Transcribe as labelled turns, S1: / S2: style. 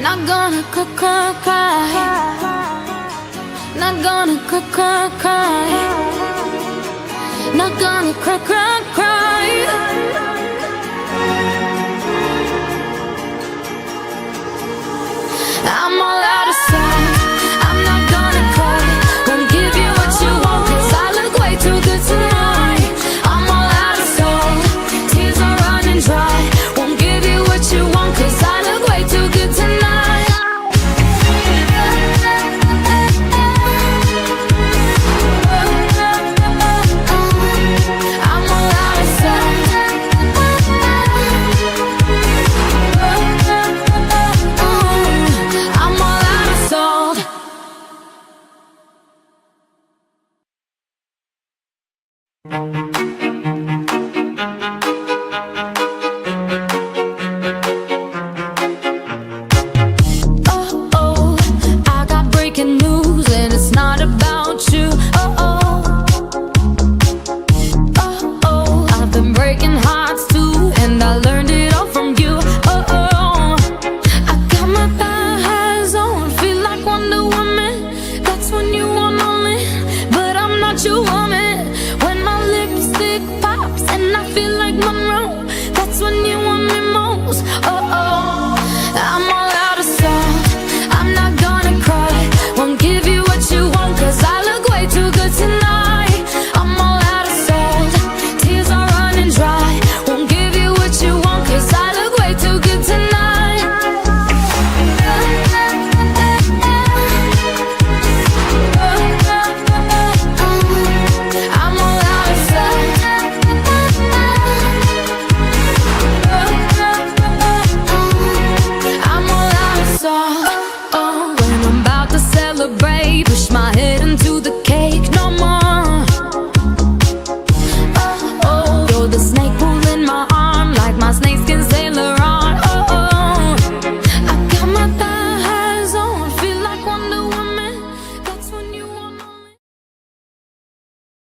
S1: Not gonna cry. Not gonna cry. Not gonna cry. I'm all out of sight. I'm not gonna cry. Won't give you what you want, 'cause I look way too good tonight. I'm all out of salt. Tears are running dry. Won't give you what you want, 'cause I look way too good tonight. You want me when my lipstick pops and I feel like Monroe. That's when you want me most. Oh, oh, I'm all out of salt. I'm not gonna cry. Won't give you what you want, 'cause I look way too good tonight.